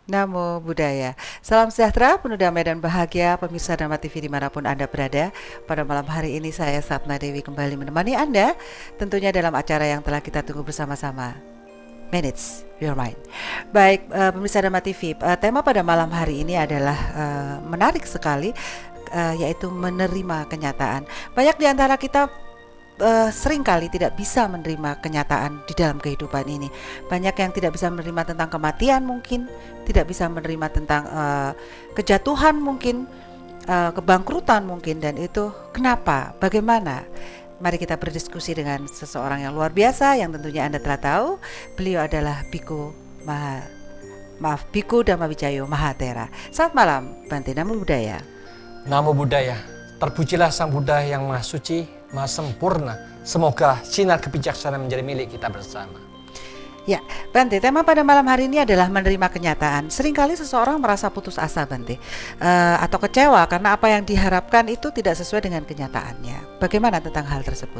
Namo Buddhaya. Salam sejahtera, penuh damai dan bahagia pemirsa Dharma TV dimanapun Anda berada. Pada malam hari ini saya Satna Dewi kembali menemani Anda, tentunya dalam acara yang telah kita tunggu bersama-sama, Manage Your Mind. Baik, pemirsa Dharma TV, tema pada malam hari ini adalah menarik sekali, yaitu menerima kenyataan. Banyak di antara kita seringkali tidak bisa menerima kenyataan di dalam kehidupan ini. Banyak yang tidak bisa menerima tentang kematian mungkin, tidak bisa menerima tentang kejatuhan mungkin, kebangkrutan mungkin, dan itu kenapa? Bagaimana? Mari kita berdiskusi dengan seseorang yang luar biasa yang tentunya Anda telah tahu. Beliau adalah Biku Dhamma Wijayo Mahathera. Selamat malam, Bante. Namo Buddhaya. Namo Buddhaya. Terpujilah Sang Buddha yang Maha Suci, Maha Sempurna. Semoga sinar kebijaksanaan menjadi milik kita bersama. Ya, Bante, tema pada malam hari ini adalah menerima kenyataan. Seringkali seseorang merasa putus asa, Bante, atau kecewa karena apa yang diharapkan itu tidak sesuai dengan kenyataannya. Bagaimana tentang hal tersebut?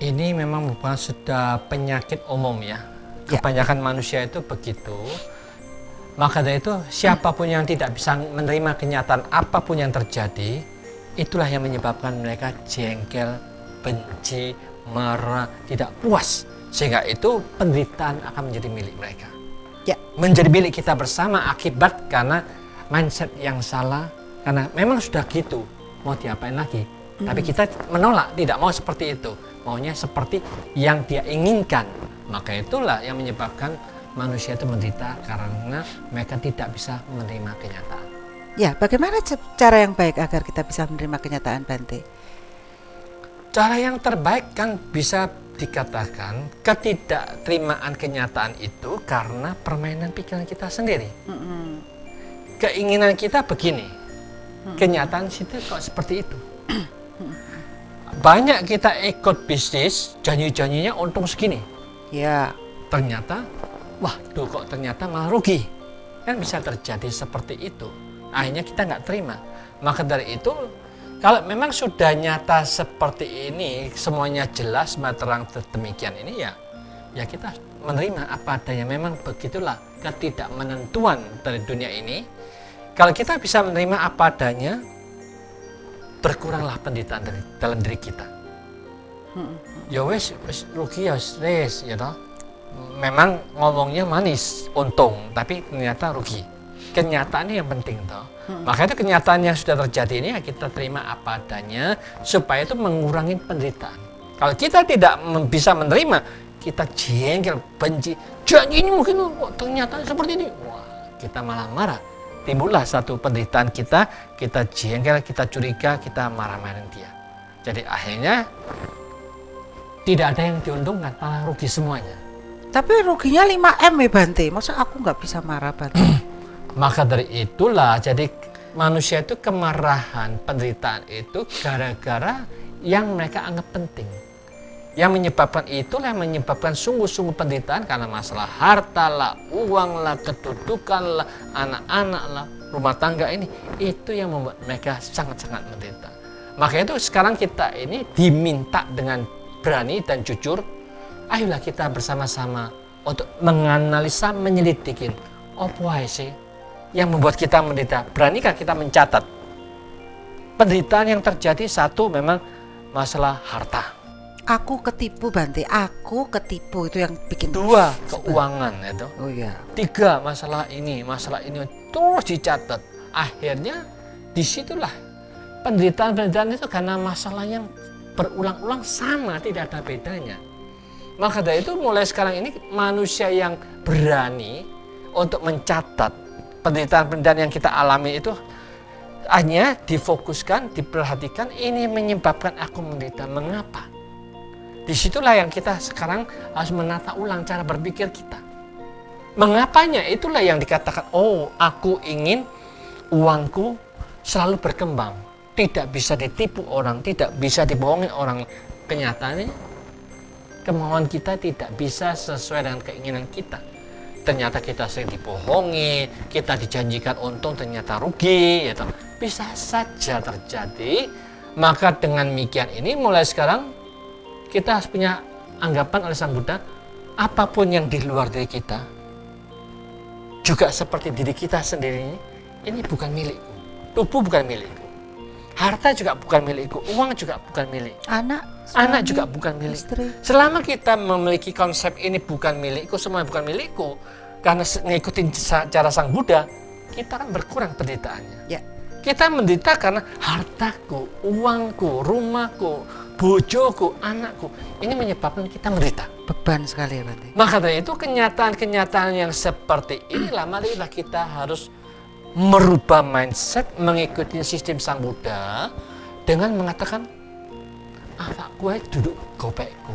Ini memang bukan sudah penyakit umum ya. Kebanyakan manusia itu begitu. Maka dari itu siapapun yang tidak bisa menerima kenyataan apapun yang terjadi, itulah yang menyebabkan mereka jengkel, benci, marah, tidak puas. Sehingga itu penderitaan akan menjadi milik mereka. Ya. Menjadi milik kita bersama akibat karena mindset yang salah. Karena memang sudah gitu, mau diapain lagi. Tapi kita menolak, tidak mau seperti itu. Maunya seperti yang dia inginkan. Maka itulah yang menyebabkan manusia itu menderita karena mereka tidak bisa menerima kenyataan. Ya, bagaimana cara yang baik agar kita bisa menerima kenyataan, Bante? Cara yang terbaik kan bisa dikatakan ketidakterimaan kenyataan itu karena permainan pikiran kita sendiri. Keinginan kita begini, kenyataan situ kok seperti itu. Banyak kita ikut bisnis, janji-janjinya untung segini. Ya. Ternyata, waduh kok ternyata malah rugi. Kan bisa terjadi seperti itu. Akhirnya kita nggak terima. Maka dari itu, kalau memang sudah nyata seperti ini, semuanya jelas, terang demikian ini ya kita menerima apa adanya. Memang begitulah ketidakmenentuan dari dunia ini. Kalau kita bisa menerima apa adanya, berkuranglah penderitaan dari dalam diri kita. Ya wes rugi ya wes, ya toh. Memang ngomongnya manis, untung, tapi ternyata rugi. Kenyataannya yang penting toh. Makanya kenyataan yang sudah terjadi ini ya kita terima apa adanya supaya itu mengurangi penderitaan. Kalau kita tidak bisa menerima, kita jengkel, benci, janji ini mungkin ternyata seperti ini. Wah, kita malah marah. Timbullah satu penderitaan kita jengkel, kita curiga, kita marah-marahin dia. Jadi akhirnya tidak ada yang diuntungkan, malah rugi semuanya. Tapi ruginya 5M ya, Bante. Masa aku nggak bisa marah, Bante? Maka dari itulah, jadi manusia itu kemarahan, penderitaan itu gara-gara yang mereka anggap penting. Yang menyebabkan itulah yang menyebabkan sungguh-sungguh penderitaan karena masalah harta lah, uang lah, kedudukan lah, anak-anak lah, rumah tangga ini. Itu yang membuat mereka sangat-sangat menderita. Maka itu sekarang kita ini diminta dengan berani dan jujur, ayolah kita bersama-sama untuk menganalisa, menyelidikin. Apa sih yang membuat kita menderita? Beranikah kita mencatat penderitaan yang terjadi? Satu, memang masalah harta. Aku ketipu, Bante. Aku ketipu, itu yang bikin. Dua, keuangan itu. Oh ya. Tiga, masalah ini terus dicatat. Akhirnya disitulah penderitaan itu karena masalah yang berulang-ulang sama, tidak ada bedanya. Maka dari itu mulai sekarang ini manusia yang berani untuk mencatat penderitaan-penderitaan yang kita alami itu hanya difokuskan, diperhatikan, ini menyebabkan aku menderita. Mengapa? Disitulah yang kita sekarang harus menata ulang cara berpikir kita. Mengapanya? Itulah yang dikatakan, oh aku ingin uangku selalu berkembang. Tidak bisa ditipu orang, tidak bisa dibohongin orang. Kenyataannya, kemauan kita tidak bisa sesuai dengan keinginan kita. Ternyata kita sering dibohongi, kita dijanjikan untung, ternyata rugi. Gitu. Bisa saja terjadi. Maka dengan demikian ini mulai sekarang kita harus punya anggapan oleh Sang Buddha, apapun yang di luar dari kita, juga seperti diri kita sendiri, ini bukan milikku. Tubuh bukan milikku. Harta juga bukan milikku, uang juga bukan milik. Anak juga bukan milik. Istri. Selama kita memiliki konsep ini bukan milikku, semua bukan milikku, karena ngikutin cara Sang Buddha, kita kan berkurang penderitaannya. Ya. Kita menderita karena hartaku, uangku, rumahku, bojoku, anakku, ini menyebabkan kita menderita. Beban sekali ya Bante. Maka dari itu kenyataan-kenyataan yang seperti inilah marilah kita harus merubah mindset, mengikuti sistem Sang Buddha dengan mengatakan awakku duduk gopekku,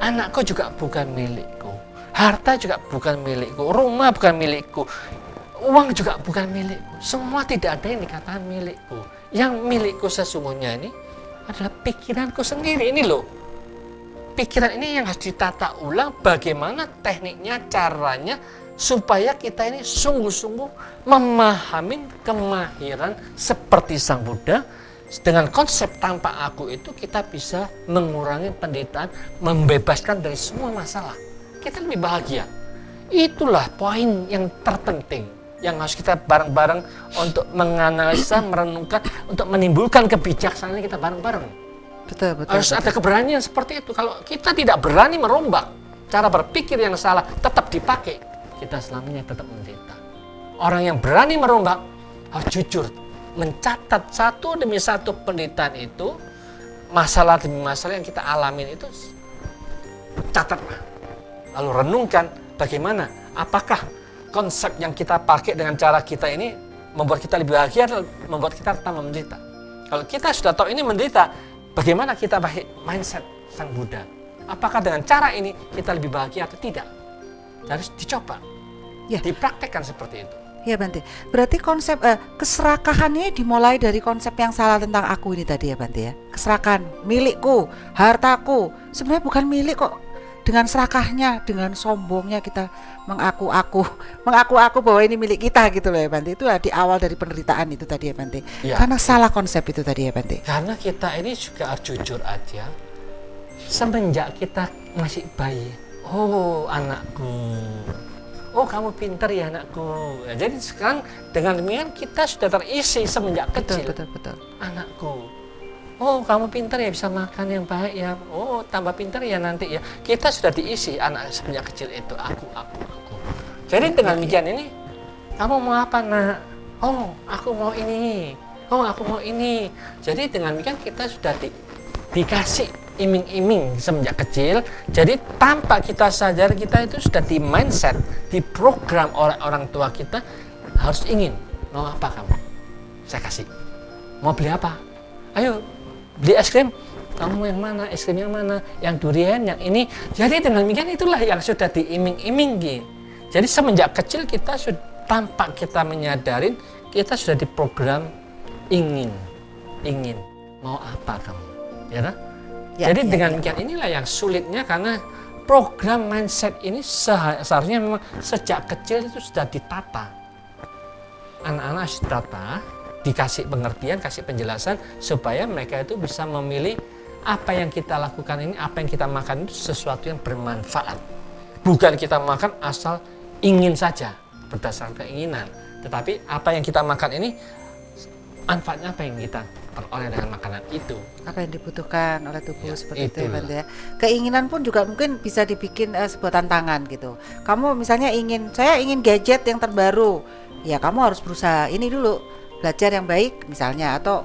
anakku juga bukan milikku, harta juga bukan milikku, rumah bukan milikku, uang juga bukan milikku, semua tidak ada yang dikatakan milikku. Yang milikku sesungguhnya ini adalah pikiranku sendiri ini loh. Pikiran ini yang harus ditata ulang bagaimana tekniknya, caranya supaya kita ini sungguh-sungguh memahami kemahiran seperti Sang Buddha. Dengan konsep tanpa aku itu kita bisa mengurangi penderitaan, membebaskan dari semua masalah. Kita lebih bahagia. Itulah poin yang terpenting yang harus kita bareng-bareng untuk menganalisa, merenungkan, untuk menimbulkan kebijaksanaan kita bareng-bareng. Betul. Harus ada keberanian seperti itu. Kalau kita tidak berani merombak cara berpikir yang salah, tetap dipakai, kita selamanya tetap menderita. Orang yang berani merombak harus jujur, mencatat satu demi satu penderitaan itu, masalah demi masalah yang kita alamin itu, catatlah. Lalu renungkan bagaimana, apakah konsep yang kita pakai dengan cara kita ini membuat kita lebih bahagia atau membuat kita tambah menderita. Kalau kita sudah tahu ini menderita, bagaimana kita pakai mindset Sang Buddha? Apakah dengan cara ini kita lebih bahagia atau tidak? Harus dicoba, dipraktekkan seperti itu. Ya Bante, berarti konsep keserakahannya dimulai dari konsep yang salah tentang aku ini tadi ya Bante ya. Keserakahan, milikku, hartaku, sebenarnya bukan milik kok. Dengan serakahnya, dengan sombongnya kita mengaku-aku bahwa ini milik kita gitu loh ya Bante. Itu di awal dari penderitaan itu tadi ya Bante. Ya. Karena salah konsep itu tadi ya Bante. Karena kita ini juga harus jujur aja. Semenjak kita masih bayi, oh anakku, oh kamu pintar ya anakku. Jadi sekarang dengan demikian kita sudah terisi semenjak kecil. Betul. Anakku, oh kamu pintar ya, bisa makan yang baik ya, oh tambah pintar ya nanti ya. Kita sudah diisi anak semenjak kecil itu, aku. Jadi dengan demikian ini, kamu mau apa nak? Oh aku mau ini, oh aku mau ini. Jadi dengan demikian kita sudah dikasih iming-iming semenjak kecil. Jadi tanpa kita sadar kita itu sudah di mindset, diprogram oleh orang tua kita harus ingin. Mau apa kamu? Saya kasih. Mau beli apa? Ayo beli es krim. Kamu yang mana? Es krim yang mana? Yang durian, yang ini. Jadi dengan demikian itulah yang sudah diiming-imingi. Jadi semenjak kecil kita sudah, tanpa kita menyadarin, kita sudah diprogram ingin. Mau apa kamu? Ya kan? Jadi dengan demikian inilah yang sulitnya, karena program mindset ini seharusnya memang sejak kecil itu sudah ditata. Anak-anak harus ditata, dikasih pengertian, kasih penjelasan supaya mereka itu bisa memilih apa yang kita lakukan ini, apa yang kita makan itu sesuatu yang bermanfaat. Bukan kita makan asal ingin saja berdasarkan keinginan, tetapi apa yang kita makan ini manfaatnya apa yang kita peroleh dengan makanan itu, apa yang dibutuhkan oleh tubuh seperti itu ya Bante ya. Keinginan pun juga mungkin bisa dibikin sebuah tantangan gitu. Kamu misalnya saya ingin gadget yang terbaru, ya kamu harus berusaha ini dulu, belajar yang baik misalnya, atau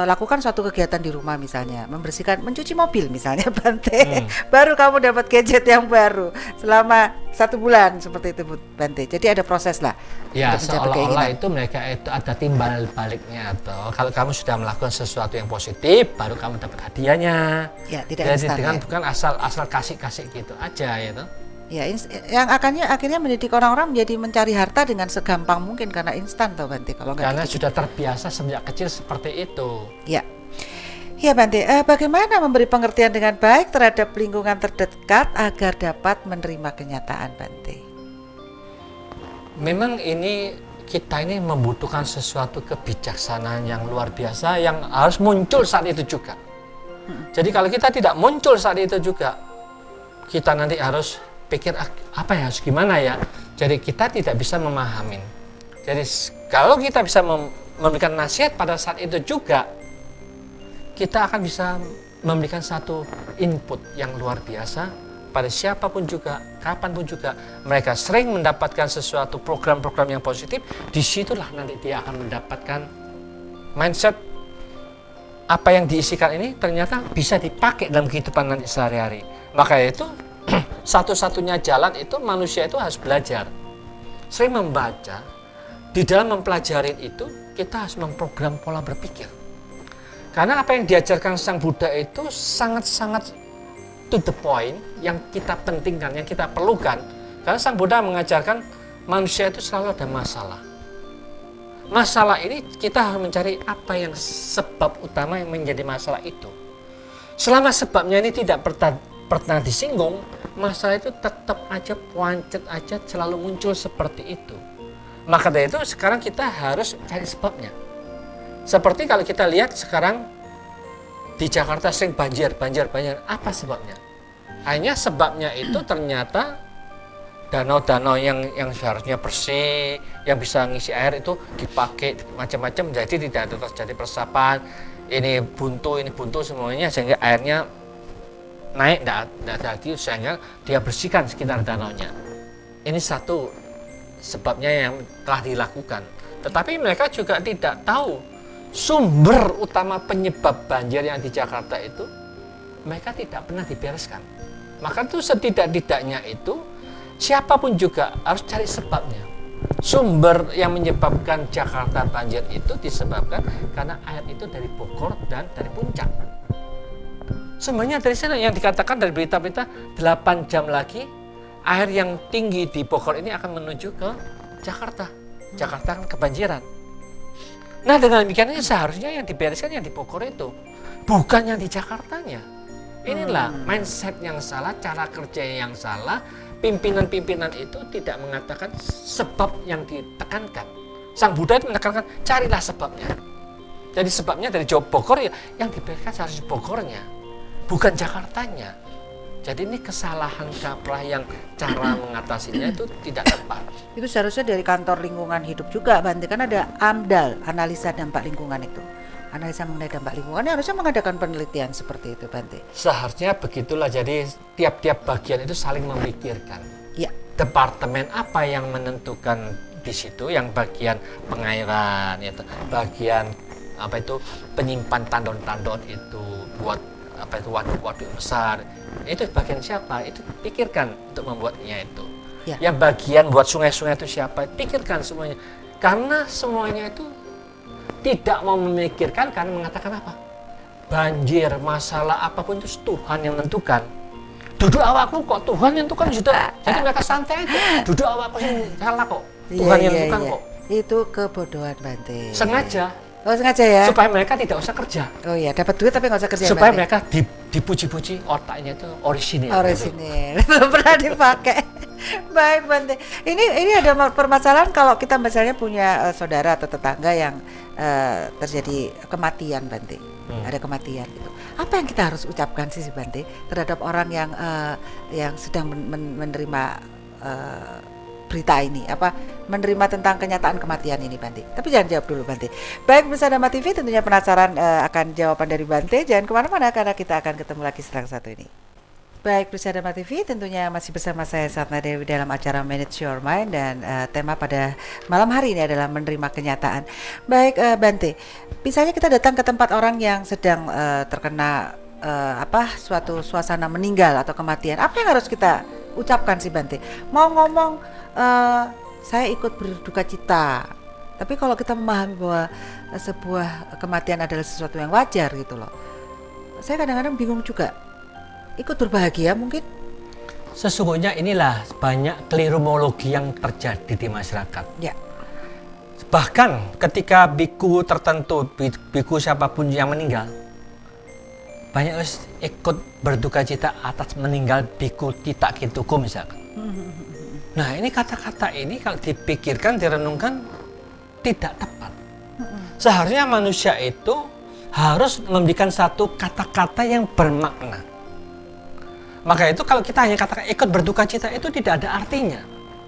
lakukan suatu kegiatan di rumah misalnya, mencuci mobil misalnya Bante, baru kamu dapat gadget yang baru selama 1 bulan seperti itu Bante. Jadi ada proses lah. Ya seolah-olah itu mereka itu ada timbal baliknya, atau kalau kamu sudah melakukan sesuatu yang positif baru kamu dapat hadiahnya. Ya tidak instan. Jadi bukan asal kasih gitu aja gitu. Ya, yang akhirnya mendidik orang-orang menjadi mencari harta dengan segampang mungkin karena instan toh Bante. Karena sudah terbiasa sejak kecil seperti itu. Ya Bante, bagaimana memberi pengertian dengan baik terhadap lingkungan terdekat agar dapat menerima kenyataan Bante? Memang ini kita ini membutuhkan sesuatu kebijaksanaan yang luar biasa yang harus muncul saat itu juga. Jadi kalau kita tidak muncul saat itu juga, kita nanti harus pikir apa ya, harus gimana ya. Jadi kita tidak bisa memahami. Jadi kalau kita bisa memberikan nasihat pada saat itu juga, kita akan bisa memberikan satu input yang luar biasa pada siapapun juga, kapanpun juga mereka sering mendapatkan sesuatu program-program yang positif. Disitulah nanti dia akan mendapatkan mindset apa yang diisikan ini ternyata bisa dipakai dalam kehidupan nanti sehari-hari. Maka itu satu-satunya jalan itu manusia itu harus belajar, sering membaca. Di dalam mempelajari itu kita harus memprogram pola berpikir. Karena apa yang diajarkan Sang Buddha itu sangat-sangat to the point, yang kita pentingkan, yang kita perlukan. Karena Sang Buddha mengajarkan manusia itu selalu ada masalah. Masalah ini kita harus mencari apa yang sebab utama yang menjadi masalah itu. Selama sebabnya ini tidak pernah disinggung, masalah itu tetap aja puancet aja selalu muncul seperti itu. Maka dari itu sekarang kita harus cari sebabnya. Seperti kalau kita lihat sekarang di Jakarta sering banjir. Apa sebabnya? Hanya sebabnya itu ternyata danau-danau yang seharusnya bersih, yang bisa ngisi air itu dipakai macam-macam, jadi tidak ada terjadi peresapan. Ini buntu semuanya sehingga airnya naik, tidak jadi, sehingga dia bersihkan sekitar danaunya. Ini satu sebabnya yang telah dilakukan. Tetapi mereka juga tidak tahu sumber utama penyebab banjir yang di Jakarta itu mereka tidak pernah dibereskan. Maka itu setidak-tidaknya itu siapapun juga harus cari sebabnya. Sumber yang menyebabkan Jakarta banjir itu disebabkan karena air itu dari Bogor dan dari Puncak. Semuanya dari sana, yang dikatakan dari berita-berita 8 jam lagi air yang tinggi di Bogor ini akan menuju ke Jakarta. Jakarta akan kebanjiran. Nah, dengan demikian ini seharusnya yang dibereskan yang di Bogor itu, bukan yang di Jakartanya. Inilah mindset yang salah, cara kerja yang salah. Pimpinan-pimpinan itu tidak mengatakan sebab yang ditekankan. Sang Buddha itu menekankan carilah sebabnya. Jadi sebabnya dari Jawa Bogor, ya yang dibereskan seharusnya Bogornya, bukan Jakartanya. Jadi ini kesalahan kaprah yang cara mengatasinya itu tidak tepat. Itu seharusnya dari kantor lingkungan hidup juga, Bante, kan ada AMDAL, analisa dampak lingkungan itu. Analisa mengenai dampak lingkungan harusnya mengadakan penelitian seperti itu, Bante. Seharusnya begitulah, jadi tiap-tiap bagian itu saling memikirkan. Ya. Departemen apa yang menentukan di situ, yang bagian pengairan, ya, bagian apa itu penyimpan tandon-tandon itu buat apa itu waduk-waduk besar, itu bagian siapa? Itu pikirkan untuk membuatnya itu. Ya. Yang bagian buat sungai-sungai itu siapa? Pikirkan semuanya. Karena semuanya itu tidak mau memikirkan, karena mengatakan apa? Banjir, masalah apapun itu Tuhan yang menentukan. Duduk awakku kok Tuhan yang menentukan sudah. Jadi mereka santai aja. Duduk awakku yang salah kok. Tuhan yang menentukan kok. Itu kebodohan, Bante. Sengaja. Oh, sengaja ya? Supaya mereka tidak usah kerja. Oh iya, dapat duit tapi nggak usah kerja. Supaya mereka dipuji-puji otaknya itu orisinil. Orisinil, belum pernah dipakai. Baik, Bante. Ini ada permasalahan kalau kita misalnya punya saudara atau tetangga yang terjadi kematian, Bante. Ada kematian gitu. Apa yang kita harus ucapkan sih, Bante, terhadap orang yang sedang menerima berita ini, menerima tentang kenyataan kematian ini, Bante. Tapi jangan jawab dulu, Bante. Baik, pemirsa Dhamma TV, tentunya penasaran akan jawaban dari Bante. Jangan kemana-mana karena kita akan ketemu lagi setelah satu ini. Baik, pemirsa Dhamma TV, tentunya masih bersama saya Satna Dewi dalam acara Manage Your Mind, dan tema pada malam hari ini adalah menerima kenyataan. Baik, Bante, misalnya kita datang ke tempat orang yang sedang terkena suatu suasana meninggal atau kematian, apa yang harus kita ucapkan sih, Bante? Mau ngomong saya ikut berduka cita, tapi kalau kita memahami bahwa sebuah kematian adalah sesuatu yang wajar gitu loh, saya kadang-kadang bingung juga. Ikut berbahagia mungkin? Sesungguhnya inilah banyak keliruologi yang terjadi di masyarakat. Ya. Bahkan ketika biku tertentu, biku siapapun yang meninggal, banyak ikut berduka cita atas meninggal biku Tita Kintuku misalkan. Nah, ini kata-kata ini kalau dipikirkan, direnungkan tidak tepat. Seharusnya manusia itu harus memberikan satu kata-kata yang bermakna. Maka itu kalau kita hanya katakan ikut berduka cita itu tidak ada artinya.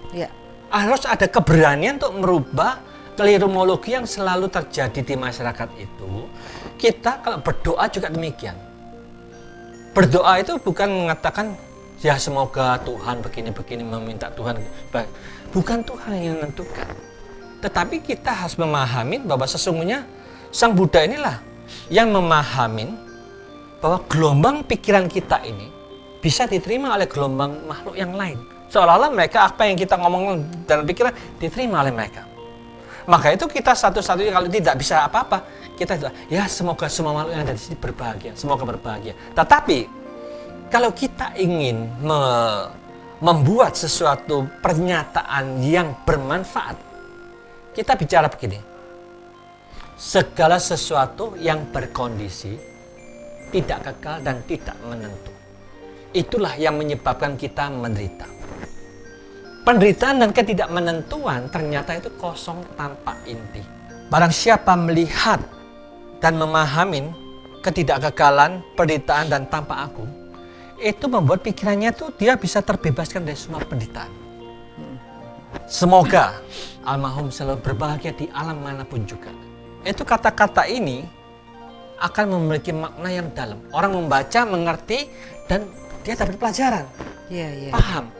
Ya. harus ada keberanian untuk merubah kelirumologi yang selalu terjadi di masyarakat itu. Kita kalau berdoa juga demikian. Berdoa itu bukan mengatakan ya semoga Tuhan begini-begini, meminta Tuhan. Bukan Tuhan yang menentukan. Tetapi kita harus memahami bahwa sesungguhnya Sang Buddha inilah yang memahami bahwa gelombang pikiran kita ini bisa diterima oleh gelombang makhluk yang lain. Seolah-olah mereka apa yang kita ngomong dalam pikiran diterima oleh mereka. Maka itu kita satu-satunya kalau tidak bisa apa-apa, kita ya semoga semua makhluk yang ada di sini berbahagia, semoga berbahagia. Tetapi kalau kita ingin membuat sesuatu pernyataan yang bermanfaat, kita bicara begini. Segala sesuatu yang berkondisi, tidak kekal dan tidak menentu. Itulah yang menyebabkan kita menderita. Penderitaan dan ketidakmenentuan ternyata itu kosong tanpa inti. Barang siapa melihat dan memahami ketidakkekalan, penderitaan dan tanpa aku, itu membuat pikirannya tuh dia bisa terbebaskan dari semua penderitaan. Semoga almarhum selalu berbahagia di alam manapun juga. Itu kata-kata ini akan memiliki makna yang dalam. Orang membaca, mengerti, dan dia dapat pelajaran. Paham.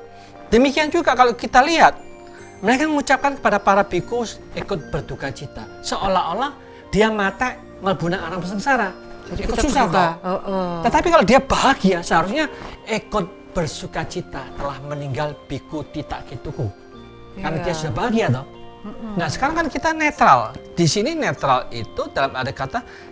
Demikian juga kalau kita lihat, mereka mengucapkan kepada para biku ikut berduka cita. Seolah-olah dia mata melebuna alam sengsara. Jadi ikut susah toh. Tetapi kalau dia bahagia, seharusnya ikut bersuka cita telah meninggal biku Tita Kituku. Karena dia sudah bahagia toh. Nah sekarang kan kita netral. Di sini netral itu dalam ada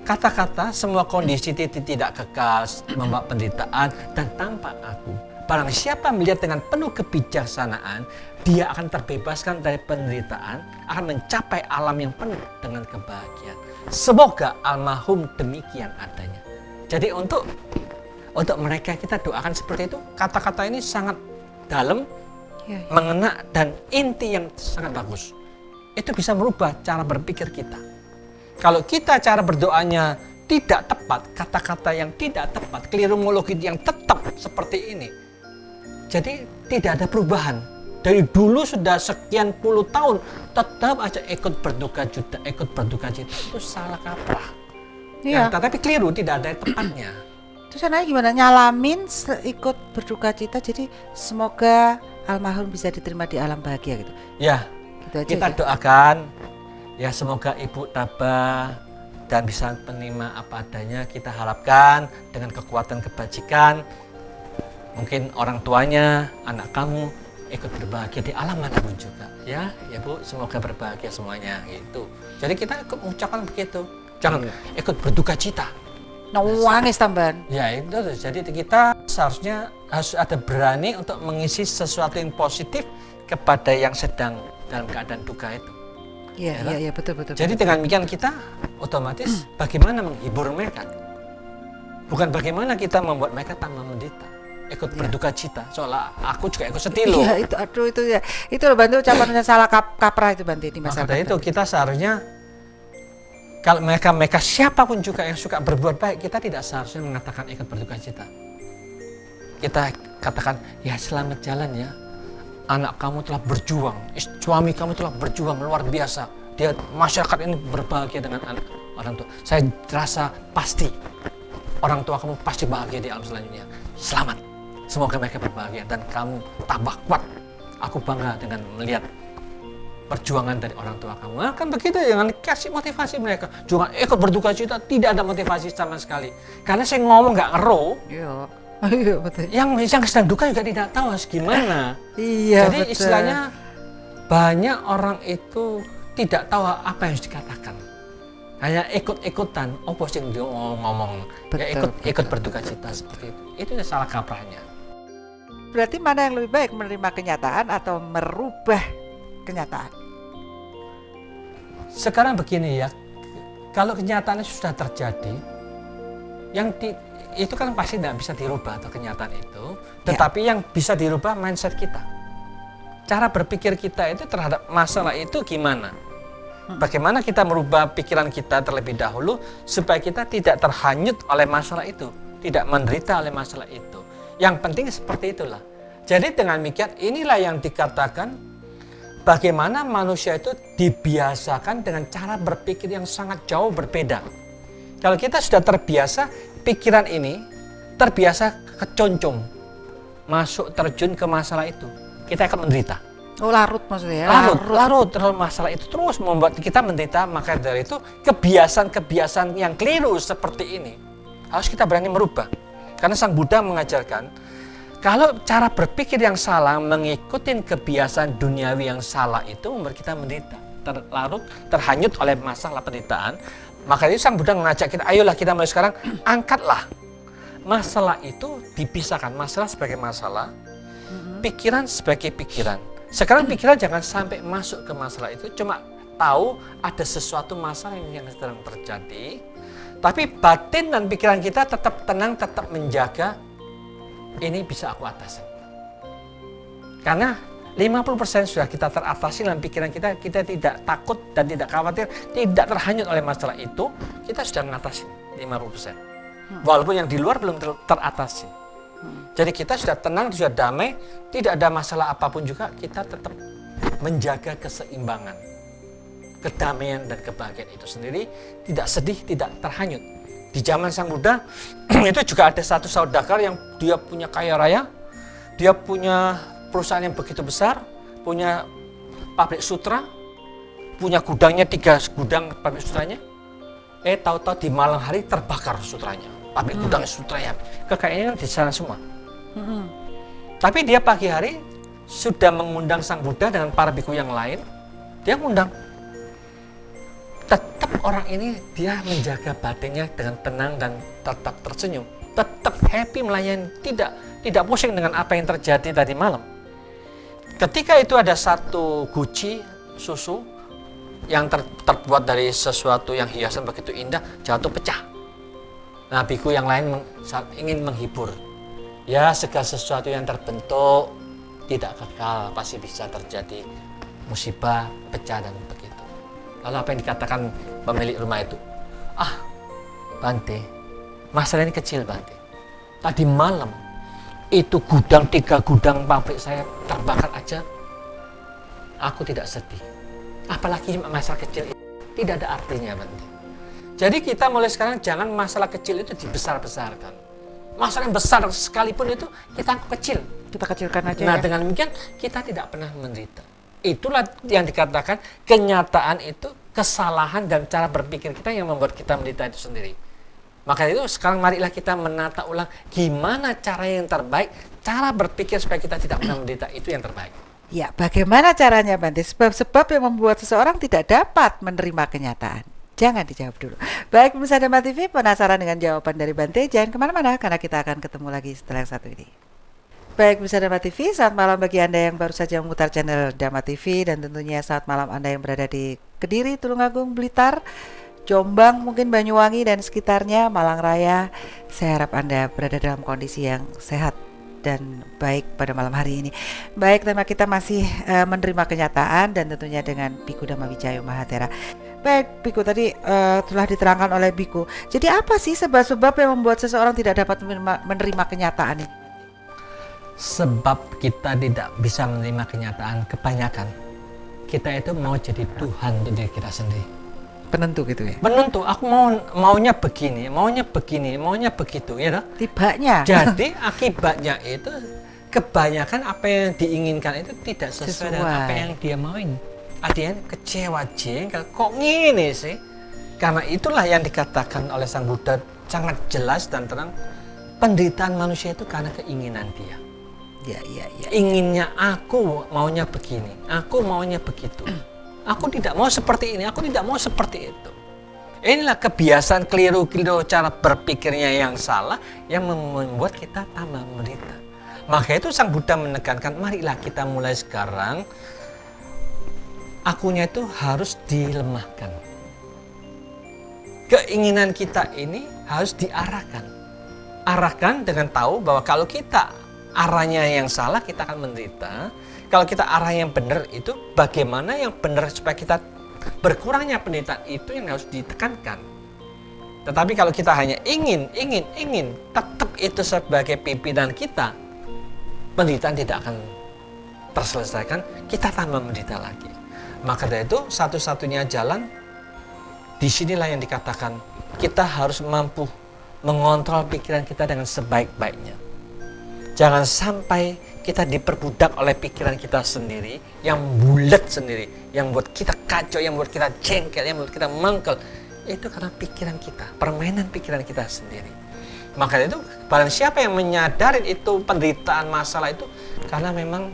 kata-kata semua kondisi tidak kekal, membawa penderitaan dan tanpa aku. Barang siapa melihat dengan penuh kebijaksanaan, dia akan terbebaskan dari penderitaan, akan mencapai alam yang penuh dengan kebahagiaan. Semoga almarhum demikian adanya. Jadi untuk mereka kita doakan seperti itu. Kata-kata ini sangat dalam, mengena dan inti yang sangat bagus. Itu bisa merubah cara berpikir kita. Kalau kita cara berdoanya tidak tepat, kata-kata yang tidak tepat, kelirumologi yang tetap seperti ini, jadi tidak ada perubahan. Dari dulu sudah sekian puluh tahun tetap aja ikut berduka cita, itu salah kaprah. Ya, tetapi keliru, tidak ada tepatnya. Terus anaknya gimana? Nyalamin ikut berduka cita, jadi semoga almarhum bisa diterima di alam bahagia gitu. Ya, gitu aja, kita doakan ya semoga ibu tabah dan bisa menerima apa adanya. Kita harapkan dengan kekuatan kebajikan, mungkin orang tuanya, anak kamu ikut berbahagia di alam manapun juga. Ya Bu, semoga berbahagia semuanya gitu. Jadi kita mengucapkan begitu. Jangan ikut berduka cita. Nangis tambahan. Ya itu, jadi kita seharusnya harus ada berani untuk mengisi sesuatu yang positif kepada yang sedang dalam keadaan duka itu. Iya, betul. Jadi dengan demikian kita otomatis bagaimana menghibur mereka. Bukan bagaimana kita membuat mereka tambah menderita. Ikut berduka cita, soalnya aku juga ikut sedih loh. Iya, itu loh Bantu ucapannya salah kaprah itu Bantu di masyarakat. Itu kita seharusnya kalau mereka siapapun juga yang suka berbuat baik, kita tidak seharusnya mengatakan ikut berduka cita. Kita katakan ya selamat jalan ya, anak kamu telah berjuang, suami kamu telah berjuang luar biasa. Dia masyarakat ini berbahagia dengan anak orang tua. Saya rasa pasti orang tua kamu pasti bahagia di alam selanjutnya. Selamat. Semoga mereka berbahagia dan kamu tambah kuat. Aku bangga dengan melihat perjuangan dari orang tua kamu. Nah, kan begitu, jangan kasih motivasi mereka. Jangan ikut berduka cita, tidak ada motivasi sama sekali. Karena saya ngomong nggak ngero. Iya, betul. Yang sedang duka juga tidak tahu harus gimana. Iya, jadi betul. Istilahnya banyak orang itu tidak tahu apa yang harus dikatakan. Hanya ikut-ikutan, sing dia ngomong, ya ikut berduka cita seperti itu. Itu salah kaprahnya. Berarti mana yang lebih baik, menerima kenyataan atau merubah kenyataan? Sekarang begini ya, kalau kenyataannya sudah terjadi, itu kan pasti tidak bisa dirubah atau kenyataan itu, tetapi yang bisa dirubah mindset kita. Cara berpikir kita itu terhadap masalah itu gimana? Bagaimana kita merubah pikiran kita terlebih dahulu supaya kita tidak terhanyut oleh masalah itu, tidak menderita oleh masalah itu. Yang penting seperti itulah. Jadi dengan demikian inilah yang dikatakan bagaimana manusia itu dibiasakan dengan cara berpikir yang sangat jauh berbeda. Kalau kita sudah terbiasa, pikiran ini terbiasa keconcong, masuk terjun ke masalah itu, kita akan menderita. Oh, larut maksudnya ya? Larut terlalu masalah itu terus membuat kita menderita. Maka dari itu kebiasaan-kebiasaan yang keliru seperti ini harus kita berani merubah. Karena Sang Buddha mengajarkan, kalau cara berpikir yang salah mengikuti kebiasaan duniawi yang salah itu membuat kita menderita, terhanyut oleh masalah penderitaan. Maka itu Sang Buddha mengajak kita, ayolah kita mulai sekarang angkatlah masalah itu, dipisahkan masalah sebagai masalah, pikiran sebagai pikiran. Sekarang pikiran jangan sampai masuk ke masalah itu, cuma tahu ada sesuatu masalah yang sedang terjadi, tapi batin dan pikiran kita tetap tenang, tetap menjaga, ini bisa aku atasi. Karena 50% sudah kita teratasi dalam pikiran kita, kita tidak takut dan tidak khawatir, tidak terhanyut oleh masalah itu, kita sudah mengatasi 50%. Walaupun yang di luar belum teratasi. Jadi kita sudah tenang, sudah damai, tidak ada masalah apapun juga, kita tetap menjaga keseimbangan, kedamaian dan kebahagiaan itu sendiri, tidak sedih, tidak terhanyut. Di zaman Sang Buddha itu juga ada satu saudagar yang dia punya kaya raya, dia punya perusahaan yang begitu besar, punya pabrik sutra, punya gudangnya 3 gudang pabrik sutranya. Tahu-tahu di malam hari terbakar sutranya. Pabrik gudang sutranya, kekayaannya di sana semua. Tapi dia pagi hari sudah mengundang Sang Buddha dengan para biku yang lain. Dia mengundang. Tetap orang ini dia menjaga batinnya dengan tenang dan tetap tersenyum, tetap happy melayani, tidak pusing dengan apa yang terjadi tadi malam. Ketika itu ada satu guci susu yang terbuat dari sesuatu yang hiasan begitu indah jatuh pecah. Nah, biku yang lain ingin menghibur. Ya, segala sesuatu yang terbentuk tidak kekal, pasti bisa terjadi musibah, pecah dan begitu. Lalu apa yang dikatakan pemilik rumah itu? Bante, masalah ini kecil Bante. Tadi malam itu 3 gudang pabrik saya terbakar aja, aku tidak sedih. Apalagi masalah kecil itu tidak ada artinya Bante. Jadi kita mulai sekarang jangan masalah kecil itu dibesar-besarkan. Masalah yang besar sekalipun itu kita anggap kecil. Kita kecilkan aja. Nah, dengan demikian kita tidak pernah menderita. Itulah yang dikatakan kenyataan itu kesalahan dan cara berpikir kita yang membuat kita menderita itu sendiri. Maka itu sekarang marilah kita menata ulang gimana cara yang terbaik, cara berpikir supaya kita tidak pernah menderita, itu yang terbaik. Ya, bagaimana caranya Bante? Sebab-sebab yang membuat seseorang tidak dapat menerima kenyataan. Jangan dijawab dulu. Baik, pemirsa Dhamma TV, penasaran dengan jawaban dari Bante? Jangan kemana-mana, karena kita akan ketemu lagi setelah yang satu ini. Baik, pemirsa Dhamma TV, selamat malam bagi Anda yang baru saja memutar channel Dhamma TV, dan tentunya selamat malam Anda yang berada di Kediri, Tulungagung, Blitar, Jombang, mungkin Banyuwangi dan sekitarnya, Malang Raya. Saya harap Anda berada dalam kondisi yang sehat dan baik pada malam hari ini. Baik, tema kita masih menerima kenyataan dan tentunya dengan Biku Dhamma Wijaya Mahathera. Baik, Biku, tadi telah diterangkan oleh Biku. Jadi apa sih sebab-sebab yang membuat seseorang tidak dapat menerima kenyataan ini? Sebab kita tidak bisa menerima kenyataan, kebanyakan kita itu mau jadi Tuhan untuk diri kita sendiri. Penentu gitu ya? Penentu, aku maunya begini, maunya begitu, ya toh? Tibanya. Jadi akibatnya itu kebanyakan apa yang diinginkan itu tidak sesuai dengan apa yang dia mauin. Artinya kecewa, jengkel, kok gini sih? Karena itulah yang dikatakan oleh Sang Buddha sangat jelas dan terang, penderitaan manusia itu karena keinginan dia. Ya. Inginnya aku maunya begini, aku maunya begitu. Aku tidak mau seperti ini, aku tidak mau seperti itu. Inilah kebiasaan keliru cara berpikirnya yang salah yang membuat kita tambah menderita. Maka itu Sang Buddha menekankan, marilah kita mulai sekarang akunya itu harus dilemahkan. Keinginan kita ini harus diarahkan. Arahkan dengan tahu bahwa kalau kita arahnya yang salah, kita akan menderita. Kalau kita arah yang benar, itu bagaimana yang benar supaya kita berkurangnya penderitaan, itu yang harus ditekankan. Tetapi kalau kita hanya ingin, tetap itu sebagai pimpinan kita, penderitaan tidak akan terselesaikan, kita tambah menderita lagi. Maka dari itu satu-satunya jalan, disinilah yang dikatakan kita harus mampu mengontrol pikiran kita dengan sebaik-baiknya. Jangan sampai kita diperbudak oleh pikiran kita sendiri, yang bulat sendiri, yang buat kita kacau, yang buat kita jengkel, yang buat kita mangkel. Itu karena pikiran kita, permainan pikiran kita sendiri. Maka itu, barang siapa yang menyadari itu penderitaan masalah itu, karena memang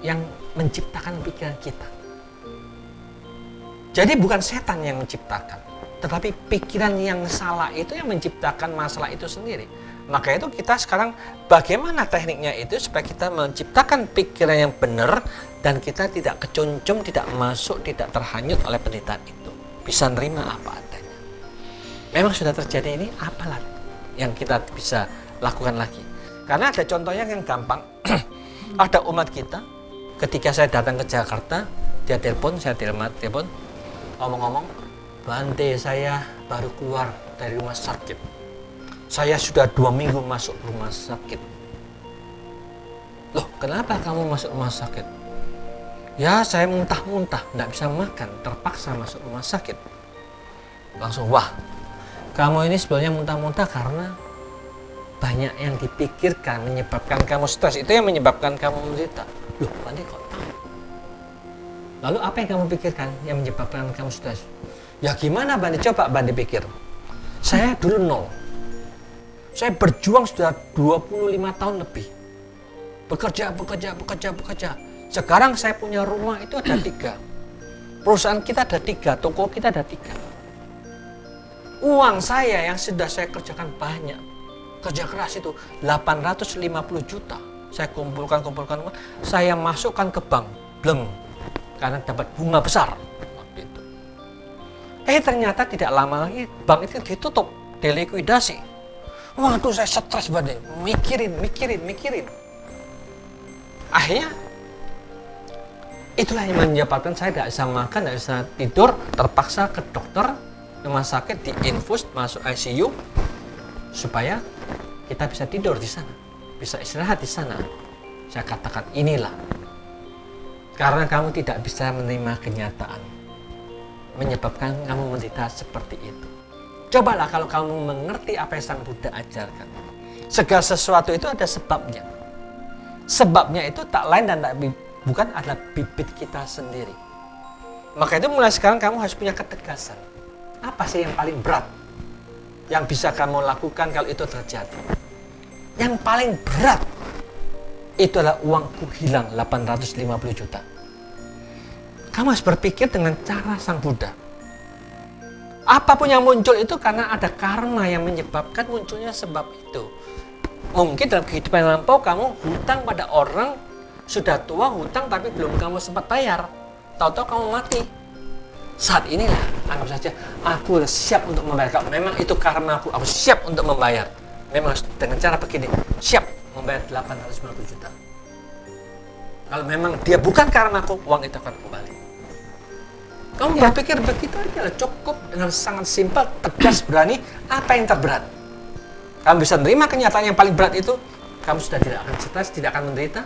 yang menciptakan pikiran kita. Jadi bukan setan yang menciptakan, tetapi pikiran yang salah itu yang menciptakan masalah itu sendiri. Maka itu kita sekarang bagaimana tekniknya itu supaya kita menciptakan pikiran yang benar dan kita tidak kecuncum, tidak masuk, tidak terhanyut oleh penderitaan itu. Bisa nerima apa adanya. Memang sudah terjadi ini, apalah yang kita bisa lakukan lagi. Karena ada contohnya yang gampang. Ada umat kita, ketika saya datang ke Jakarta, dia telepon, saya telepon, ngomong-ngomong, Bante, saya baru keluar dari rumah sakit. Saya sudah 2 minggu masuk rumah sakit. Loh, kenapa kamu masuk rumah sakit? Ya, saya muntah-muntah, tidak bisa makan, terpaksa masuk rumah sakit. Langsung, wah, kamu ini sebenarnya muntah-muntah karena banyak yang dipikirkan, menyebabkan kamu stres. Itu yang menyebabkan kamu menderita. Loh, Bante kok tahu? Lalu apa yang kamu pikirkan yang menyebabkan kamu stres? Ya gimana Bante? Coba Bante pikir. Saya dulu 0. Saya berjuang sudah 25 tahun lebih. Bekerja. Sekarang saya punya rumah itu ada 3. Perusahaan kita ada 3, toko kita ada 3. Uang saya yang sudah saya kerjakan banyak. Kerja keras itu 850 juta. Saya kumpulkan uang, saya masukkan ke bank. Bleng. Karena dapat bunga besar waktu itu. Ternyata tidak lama lagi bank itu ditutup, dilikuidasi. Waduh, saya stres banget, mikirin. Akhirnya itulah yang menyebabkan saya tidak bisa makan, tidak bisa tidur, terpaksa ke dokter, rumah sakit, diinfus, masuk ICU supaya kita bisa tidur di sana, bisa istirahat di sana. Saya katakan inilah. Karena kamu tidak bisa menerima kenyataan, menyebabkan kamu menderita seperti itu. Cobalah kalau kamu mengerti apa yang Sang Buddha ajarkan. Segala sesuatu itu ada sebabnya. Sebabnya itu tak lain dan bukan adalah bibit kita sendiri. Maka itu mulai sekarang kamu harus punya ketegasan. Apa sih yang paling berat yang bisa kamu lakukan kalau itu terjadi? Yang paling berat itu adalah uangku hilang 850 juta. Kamu harus berpikir dengan cara Sang Buddha. Apapun yang muncul itu karena ada karma yang menyebabkan munculnya sebab itu. Mungkin dalam kehidupan yang lampau kamu hutang pada orang, sudah tua hutang tapi belum kamu sempat bayar. Tahu-tahu kamu mati. Saat inilah, anggap saja, aku siap untuk membayar. Kalau memang itu karma aku siap untuk membayar. Memang dengan cara begini, siap membayar 850 juta. Kalau memang dia bukan karmaku, uang itu akan kembali. Kamu berpikir begitu aja lah, cukup dengan sangat simpel, tegas, berani. Apa yang terberat? Kamu bisa menerima kenyataan yang paling berat itu, kamu sudah tidak akan stres, tidak akan menderita.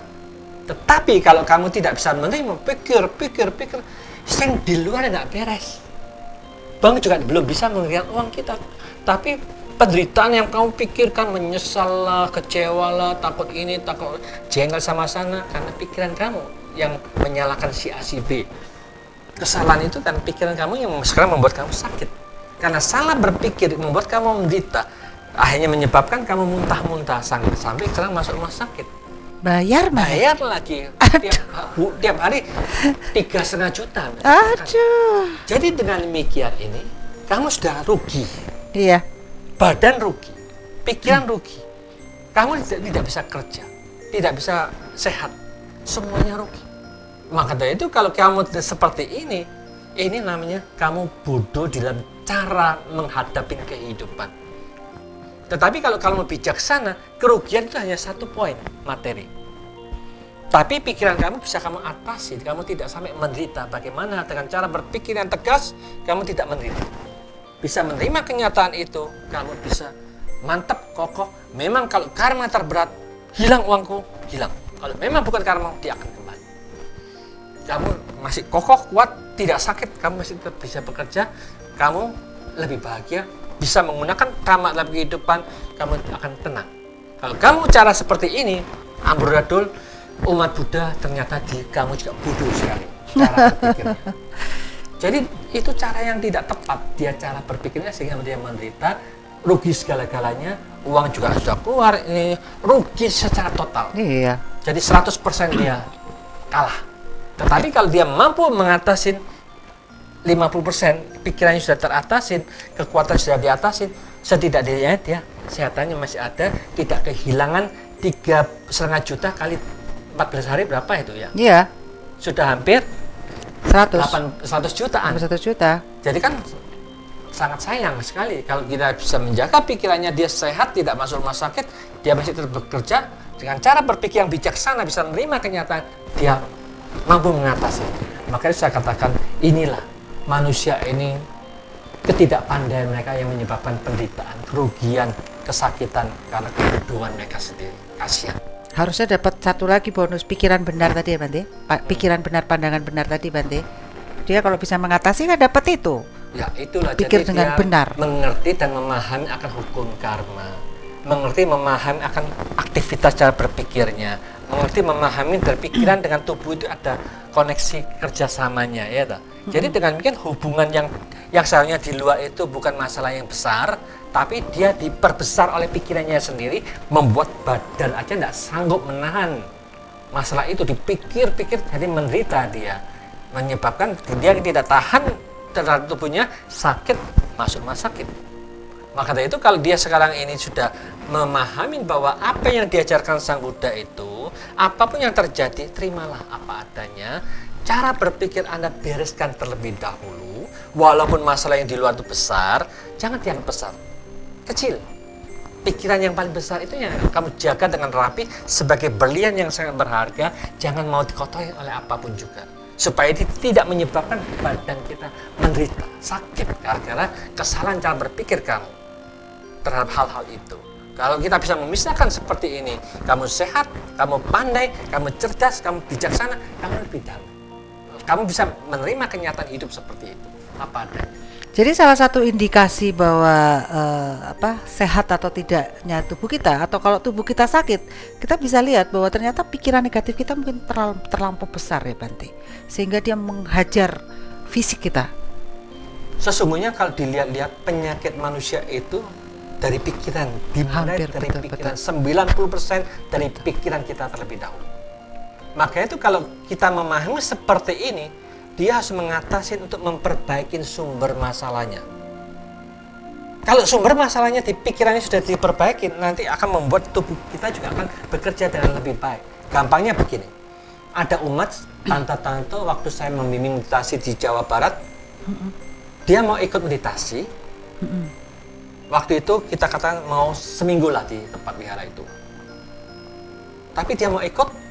Tetapi kalau kamu tidak bisa menerima, pikir, yang di luar tidak beres. Bank juga belum bisa mengeluarkan uang kita. Tapi penderitaan yang kamu pikirkan, menyesal lah, kecewa lah, takut ini, takut jengkel sama sana, karena pikiran kamu yang menyalahkan si A, si B. Kesalahan itu kan pikiran kamu yang sekarang membuat kamu sakit. Karena salah berpikir membuat kamu menderita, akhirnya menyebabkan kamu muntah-muntah sampai sekarang masuk rumah sakit. Bayar lagi tiap hari 3,5 juta. Aduh. Jadi dengan demikian ini kamu sudah rugi. Iya. Badan rugi, pikiran rugi. Kamu tidak bisa kerja, tidak bisa sehat, semuanya rugi. Maka dari itu kalau kamu seperti ini namanya kamu bodoh dalam cara menghadapi kehidupan. Tetapi kalau kamu bijaksana, kerugian itu hanya 1 poin, materi. Tapi pikiran kamu bisa kamu atasi, kamu tidak sampai menderita. Bagaimana dengan cara berpikir yang tegas, kamu tidak menderita. Bisa menerima kenyataan itu, kamu bisa mantap, kokoh. Memang kalau karma terberat, hilang uangku, hilang. Kalau memang bukan karma, dia akan kembali. Kamu masih kokoh, kuat, tidak sakit, kamu masih tetap bisa bekerja, kamu lebih bahagia, bisa menggunakan karma dalam kehidupan, kamu akan tenang. Kalau kamu cara seperti ini, amburadul, umat Buddha ternyata kamu juga bodoh sekali cara berpikirnya. Jadi itu cara yang tidak tepat, dia cara berpikirnya sehingga dia menderita, rugi segala-galanya, uang juga sudah keluar, ini rugi secara total. Iya. Jadi 100% dia kalah. Tetapi kalau dia mampu mengatasin 50%, pikirannya sudah teratasin, kekuatan sudah diatasin, setidaknya dia kesehatannya masih ada, tidak kehilangan 3,5 juta kali 14 hari berapa itu ya? Iya. Sudah hampir 100 jutaan. 100 juta. Jadi kan sangat sayang sekali kalau kita bisa menjaga pikirannya, dia sehat, tidak masuk rumah sakit, dia masih tetap bekerja dengan cara berpikir yang bijaksana, bisa menerima kenyataan, dia mampu mengatasi. Makanya saya katakan inilah manusia ini, ketidakpandaian mereka yang menyebabkan penderitaan, kerugian, kesakitan karena kebodohan mereka sendiri. Kasihan. Harusnya dapat satu lagi bonus pikiran benar tadi ya Bante. Pikiran benar, pandangan benar tadi Bante. Dia kalau bisa mengatasi kan dapat itu. Ya itulah, Pikir jadi dengan dia benar. mengerti dan memahami akan hukum karma, mengerti memahami akan aktivitas cara berpikirnya, mengerti memahami dari pikiran dengan tubuh itu ada koneksi kerjasamanya, ya tak? Jadi dengan demikian hubungan yang seharusnya di luar itu bukan masalah yang besar, tapi dia diperbesar oleh pikirannya sendiri, membuat badan aja tidak sanggup menahan masalah itu, dipikir-pikir jadi menderita dia, menyebabkan dia tidak tahan terhadap tubuhnya, sakit, masuk rumah sakit. Maka dari itu kalau dia sekarang ini sudah memahami bahwa apa yang diajarkan Sang Buddha itu, apapun yang terjadi, terimalah apa adanya. Cara berpikir Anda bereskan terlebih dahulu, walaupun masalah yang di luar itu besar, jangan dianggap besar, kecil. Pikiran yang paling besar itu yang kamu jaga dengan rapi sebagai berlian yang sangat berharga, jangan mau dikotori oleh apapun juga. Supaya tidak menyebabkan badan kita menderita, sakit gara-gara kesalahan cara berpikir kamu terhadap hal-hal itu. Kalau kita bisa memisahkan seperti ini, kamu sehat, kamu pandai, kamu cerdas, kamu bijaksana, kamu lebih dalam. Kamu bisa menerima kenyataan hidup seperti itu, apa adanya. Jadi salah satu indikasi bahwa sehat atau tidaknya tubuh kita, atau kalau tubuh kita sakit, kita bisa lihat bahwa ternyata pikiran negatif kita mungkin terlampau besar ya Bante, sehingga dia menghajar fisik kita. Sesungguhnya kalau dilihat-lihat penyakit manusia itu dari pikiran, dimulai dari pikiran. 90% dari pikiran kita terlebih dahulu. Makanya itu kalau kita memahami seperti ini, dia harus mengatasi untuk memperbaiki sumber masalahnya. Kalau sumber masalahnya di pikirannya sudah diperbaiki, nanti akan membuat tubuh kita juga akan bekerja dengan lebih baik. Gampangnya begini, ada umat tante-tante waktu saya membimbing meditasi di Jawa Barat, dia mau ikut meditasi. Waktu itu kita katakan mau seminggu lah di tempat wihara itu. Tapi dia mau ikut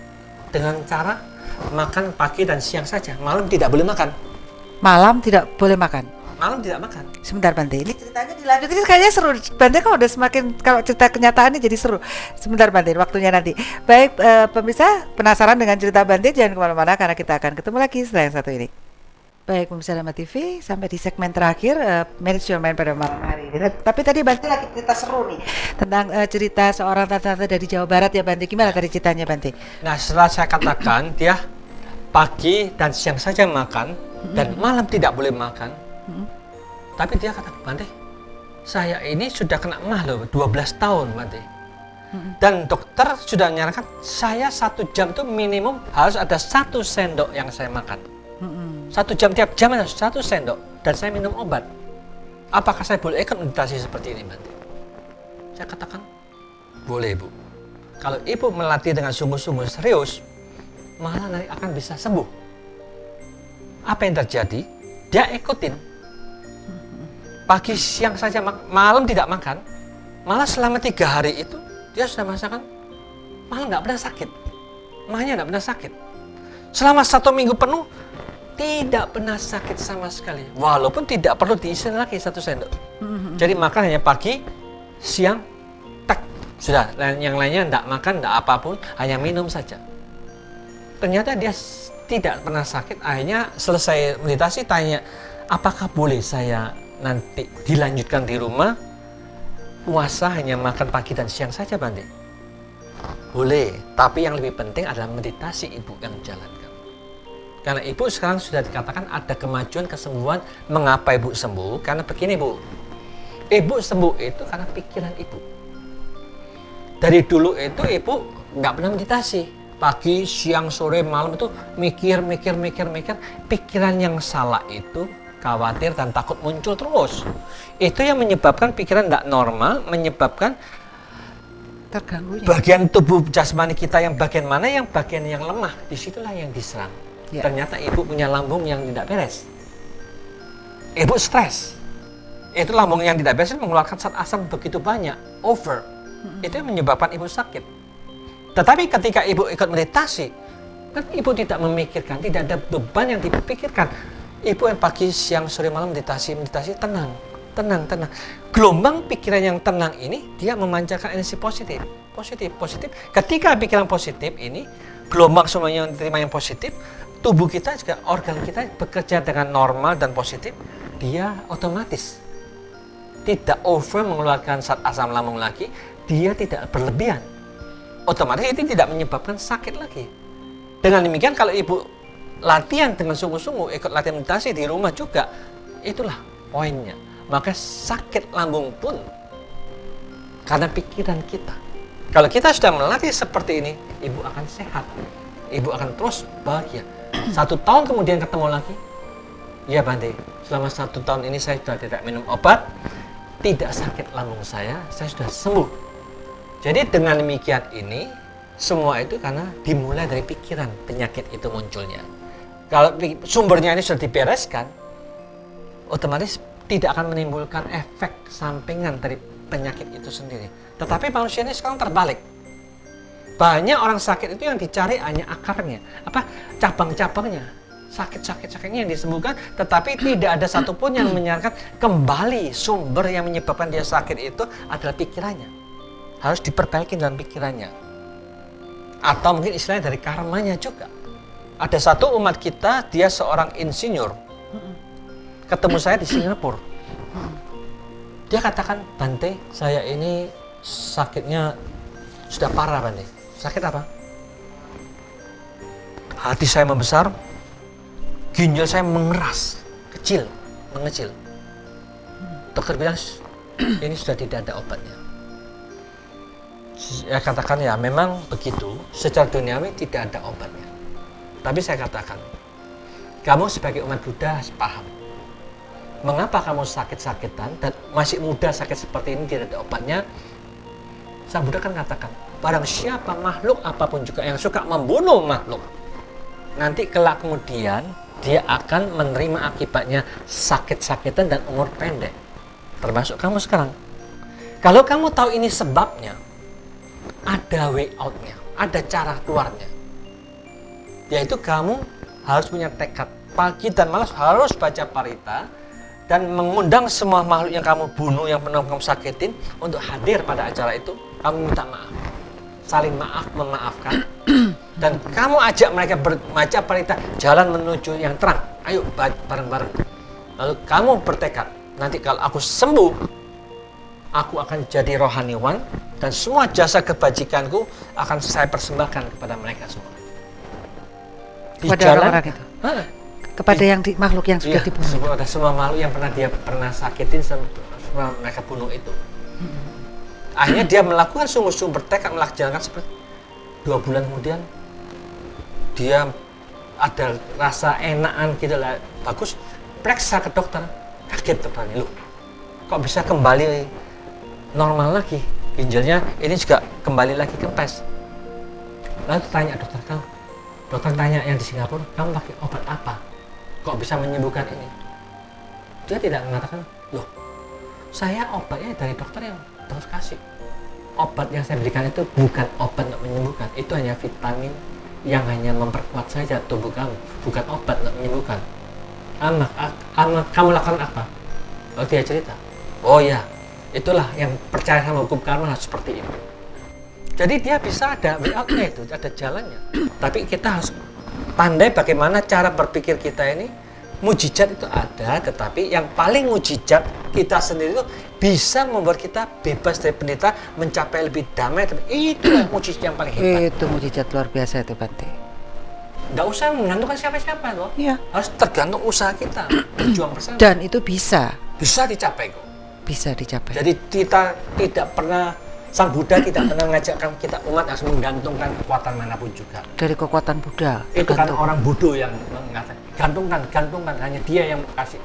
dengan cara makan pagi dan siang saja, malam tidak boleh makan. Malam tidak boleh makan. Malam tidak makan. Sebentar Bante, ini ceritanya dilanjut, ini kayaknya seru. Bante kalau udah kalau cerita kenyataannya jadi seru. Sebentar Bante, waktunya nanti. Baik, pemirsa penasaran dengan cerita Bante, jangan kemana-mana karena kita akan ketemu lagi setelah yang satu ini. Baik pemirsa Dhamma TV, sampai di segmen terakhir Manage Your Mind pada malam hari ini. Tapi tadi Bante lagi cerita seru nih tentang cerita seorang tante dari Jawa Barat ya Bante. Gimana tadi ceritanya Bante? Nah setelah saya katakan dia pagi dan siang saja makan dan malam tidak boleh makan, tapi dia kata, Bante, saya ini sudah kena mah loh 12 tahun Bante. Dan dokter sudah menyarankan saya 1 jam itu minimum harus ada 1 sendok yang saya makan. 1 jam tiap jam ada 1 sendok dan saya minum obat. Apakah saya boleh ikut meditasi seperti ini Bante? Saya katakan boleh Bu. Kalau ibu melatih dengan sungguh-sungguh serius, malah nanti akan bisa sembuh. Apa yang terjadi? Dia ikutin. Pagi siang saja malam tidak makan. Malah selama 3 hari itu dia sudah merasakan malah nggak pernah sakit. Mahnya nggak pernah sakit. Selama 1 minggu penuh tidak pernah sakit sama sekali, walaupun tidak perlu diisi lagi 1 sendok. Jadi makan hanya pagi, siang, tak sudah. Yang lainnya tidak makan, tidak apapun, hanya minum saja. Ternyata dia tidak pernah sakit. Akhirnya selesai meditasi tanya, apakah boleh saya nanti dilanjutkan di rumah puasa hanya makan pagi dan siang saja, Bante? Boleh, tapi yang lebih penting adalah meditasi ibu yang jalankan. Karena ibu sekarang sudah dikatakan ada kemajuan kesembuhan. Mengapa ibu sembuh? Karena begini, Bu. Ibu sembuh itu karena pikiran ibu. Dari dulu itu ibu nggak pernah meditasi. Pagi, siang, sore, malam itu mikir. Pikiran yang salah itu khawatir dan takut muncul terus. Itu yang menyebabkan pikiran tidak normal, menyebabkan terganggunya. Bagian tubuh jasmani kita yang bagian mana, yang bagian yang lemah, disitulah yang diserang. Ya. Ternyata ibu punya lambung yang tidak beres. Ibu stres. Itu lambung yang tidak beres mengeluarkan zat asam begitu banyak, over. Itu yang menyebabkan ibu sakit. Tetapi ketika ibu ikut meditasi, kan ibu tidak memikirkan, tidak ada beban yang dipikirkan. Ibu yang pagi, siang, sore, malam meditasi, tenang. Gelombang pikiran yang tenang ini, dia memancarkan energi positif. Ketika pikiran positif ini, gelombang semuanya yang diterima yang positif, tubuh kita juga, organ kita bekerja dengan normal dan positif, dia otomatis tidak over mengeluarkan zat asam lambung lagi, dia tidak berlebihan. Otomatis itu tidak menyebabkan sakit lagi. Dengan demikian kalau ibu latihan dengan sungguh-sungguh, ikut latihan meditasi di rumah juga, itulah poinnya. Maka sakit lambung pun karena pikiran kita. Kalau kita sudah melatih seperti ini, ibu akan sehat. Ibu akan terus bahagia. 1 tahun kemudian ketemu lagi, ya Bante, selama 1 tahun ini saya sudah tidak minum obat, tidak sakit lambung saya sudah sembuh. Jadi dengan demikian ini, semua itu karena dimulai dari pikiran penyakit itu munculnya. Kalau sumbernya ini sudah dibereskan, otomatis tidak akan menimbulkan efek sampingan dari penyakit itu sendiri. Tetapi manusia ini sekarang terbalik. Banyak orang sakit itu yang dicari hanya akarnya, cabang-cabangnya, sakit-sakitnya yang disembuhkan, tetapi tidak ada satupun yang menyarankan kembali sumber yang menyebabkan dia sakit itu adalah pikirannya. Harus diperbaiki dalam pikirannya. Atau mungkin istilahnya dari karmanya juga. Ada satu umat kita, dia seorang insinyur, ketemu saya di Singapura. Dia katakan, Bante, saya ini sakitnya sudah parah, Bante. Sakit apa? Hati saya membesar, ginjal saya mengeras, mengecil. Dokter bilang, ini sudah tidak ada obatnya. Saya katakan, ya memang begitu, secara duniawi tidak ada obatnya. Tapi saya katakan, kamu sebagai umat Buddha paham. Mengapa kamu sakit-sakitan dan masih muda sakit seperti ini tidak ada obatnya? Sang Buddha kan katakan, barang siapa makhluk apapun juga yang suka membunuh makhluk, nanti kelak kemudian dia akan menerima akibatnya sakit-sakitan dan umur pendek. Termasuk kamu sekarang. Kalau kamu tahu ini sebabnya, ada way out-nya, ada cara keluarnya. Yaitu kamu harus punya tekad pagi dan malam harus baca parita dan mengundang semua makhluk yang kamu bunuh, yang pernah kamu sakitin untuk hadir pada acara itu. Kamu minta maaf, saling maaf, memaafkan, dan kamu ajak mereka baca parita jalan menuju yang terang. Ayo bareng-bareng. Lalu kamu bertekad, nanti kalau aku sembuh, aku akan jadi rohaniwan dan semua jasa kebajikanku akan saya persembahkan kepada mereka semua. Kepada orang-orang itu? Kepada yang makhluk yang sudah dibunuh? Ada semua makhluk yang dia pernah sakitin, semua mereka bunuh itu. Akhirnya dia melakukan sungguh-sungguh bertekad melaksanakan seperti 2 bulan kemudian dia ada rasa enakan gitu lah, bagus, periksa ke dokter, kaget dokternya, loh kok bisa kembali normal lagi, ginjalnya ini juga kembali lagi kempes. Lalu tanya dokter tanya yang di Singapura, kamu pakai obat apa kok bisa menyembuhkan ini? Dia tidak mengatakan, loh saya obatnya dari dokter yang terus kasih. Obat yang saya berikan itu bukan obat untuk menyembuhkan, itu hanya vitamin yang hanya memperkuat saja tubuh kamu, bukan obat untuk menyembuhkan. Kamu lakukan apa? Oh, dia cerita, oh ya itulah yang percaya sama hukum karma seperti itu. Jadi dia bisa ada way out-nya itu, ada jalannya. Tapi kita harus pandai bagaimana cara berpikir kita ini. Mujizat itu ada, tetapi yang paling mujizat kita sendiri itu bisa membuat kita bebas dari penderitaan, mencapai lebih damai. Itulah mujizat yang paling hebat. Itu mujizat luar biasa itu Bante. Nggak usah menggantungkan siapa-siapa loh. Iya. Harus tergantung usaha kita, berjuang bersama. Dan itu bisa Dicapai kok. bisa dicapai. Jadi kita tidak pernah, Sang Buddha tidak pernah mengajarkan kita umat harus menggantungkan kekuatan manapun juga. Dari kekuatan Buddha. Itu kan tergantung. orang bodoh yang mengatakan gantungkan, hanya dia yang kasih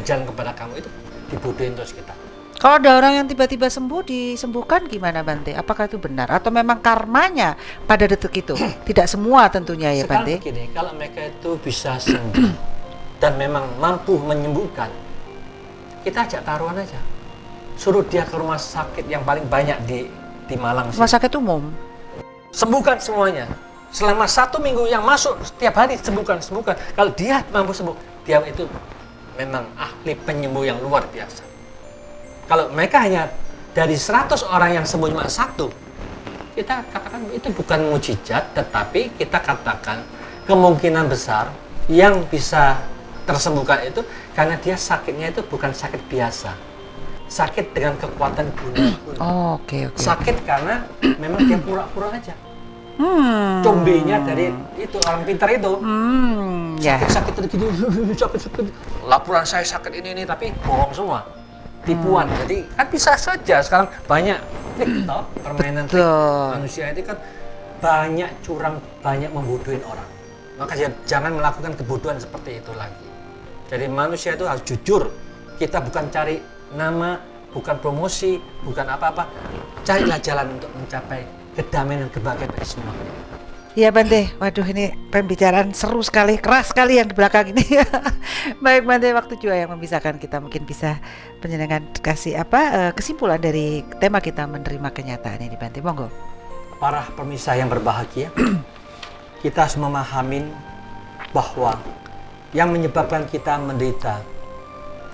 jalan kepada kamu, itu dibodohin terus kita. Kalau ada orang yang tiba-tiba sembuh, disembuhkan gimana Bante? Apakah itu benar atau memang karmanya pada detik itu? Tidak semua tentunya ya Sekarang Bante. begini, kalau mereka itu bisa sembuh dan memang mampu menyembuhkan, kita ajak taruhan aja. Suruh dia ke rumah sakit yang paling banyak di Malang sini. Rumah sakit umum. Sembuhkan semuanya. Selama 1 minggu yang masuk setiap hari sembuhkan. Kalau dia mampu sembuh, dia itu memang ahli penyembuh yang luar biasa. Kalau mereka hanya dari 100 orang yang sembuh cuma 1, kita katakan itu bukan mujizat, tetapi kita katakan kemungkinan besar yang bisa tersembuhkan itu karena dia sakitnya itu bukan sakit biasa. Sakit dengan kekuatan guna. Oh, oke. Sakit karena memang dia pura-pura aja. Combenya dari itu orang pintar itu. Ya. Sakit gitu, sakit. Laporan saya sakit ini tapi bohong semua. Tipuan. Jadi kan bisa saja sekarang banyak trik toh, permainan trik. Manusia itu kan banyak curang, banyak membodohin orang. Maka jangan melakukan kebodohan seperti itu lagi. Jadi manusia itu harus jujur. Kita bukan cari nama, bukan promosi, bukan apa-apa. Carilah jalan untuk mencapai kedamaian dan kebahagiaan bagi semua. Iya Bante, waduh ini pembicaraan seru sekali, keras sekali yang di belakang ini. Baik Bante, waktu juga yang memisahkan kita, mungkin bisa penjenengan kasih kesimpulan dari tema kita menerima kenyataan ini Bante, monggo. Para pemirsa yang berbahagia, kita harus memahamin bahwa yang menyebabkan kita menderita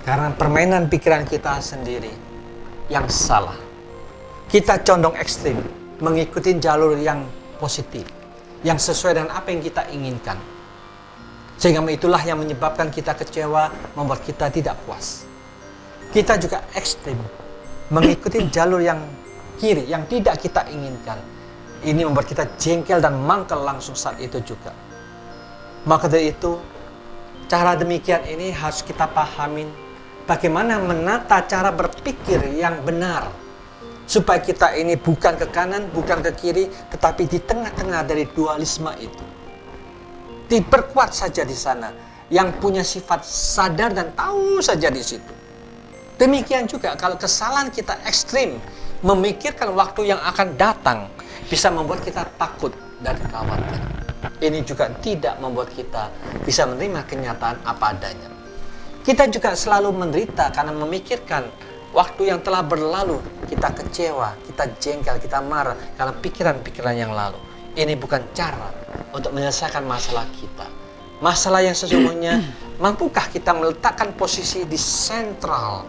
karena permainan pikiran kita sendiri yang salah. Kita condong ekstrim, mengikuti jalur yang positif, yang sesuai dengan apa yang kita inginkan. Sehingga itulah yang menyebabkan kita kecewa, membuat kita tidak puas. Kita juga ekstrim, mengikuti jalur yang kiri, yang tidak kita inginkan. Ini membuat kita jengkel dan mangkel langsung saat itu juga. Maka dari itu, cara demikian ini harus kita pahamin. Bagaimana menata cara berpikir yang benar supaya kita ini bukan ke kanan, bukan ke kiri, tetapi di tengah-tengah dari dualisme itu. Diperkuat saja di sana, yang punya sifat sadar dan tahu saja di situ. Demikian juga kalau kesalahan kita ekstrim, memikirkan waktu yang akan datang, bisa membuat kita takut dan khawatir. Ini juga tidak membuat kita bisa menerima kenyataan apa adanya. Kita juga selalu menderita karena memikirkan waktu yang telah berlalu. Kita kecewa, kita jengkel, kita marah karena pikiran-pikiran yang lalu. Ini bukan cara untuk menyelesaikan masalah kita. Masalah yang sesungguhnya, mampukah kita meletakkan posisi di sentral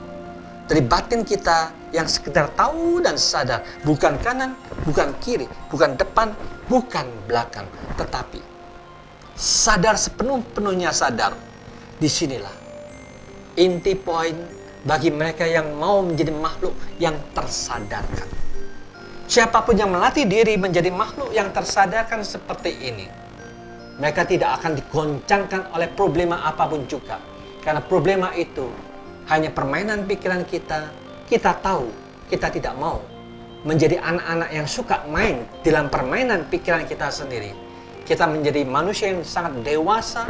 dari batin kita yang sekedar tahu dan sadar. Bukan kanan, bukan kiri, bukan depan, bukan belakang. Tetapi sadar sepenuh-penuhnya sadar. Disinilah inti poin bagi mereka yang mau menjadi makhluk yang tersadarkan. Siapapun yang melatih diri menjadi makhluk yang tersadarkan seperti ini, mereka tidak akan digoncangkan oleh problema apapun juga. Karena problema itu hanya permainan pikiran kita. Kita tahu, kita tidak mau menjadi anak-anak yang suka main dalam permainan pikiran kita sendiri. Kita menjadi manusia yang sangat dewasa,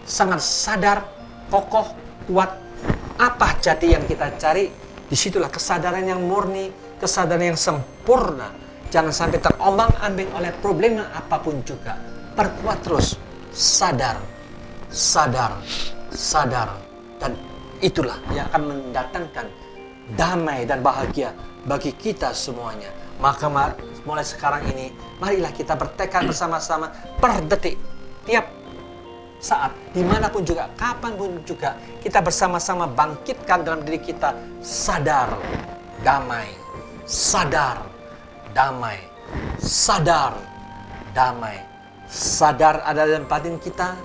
sangat sadar, kokoh, kuat. Apa jati yang kita cari? Disitulah kesadaran yang murni, kesadaran yang sempurna. Jangan sampai terombang-ambing oleh problema apapun juga. Perkuat terus, sadar, sadar, sadar. Dan itulah yang akan mendatangkan damai dan bahagia bagi kita semuanya. Maka mulai sekarang ini, marilah kita bertekad bersama-sama per detik, tiap saat, dimanapun juga, kapanpun juga, kita bersama-sama bangkitkan dalam diri kita sadar, damai, sadar, damai, sadar damai. Sadar ada dalam batin kita,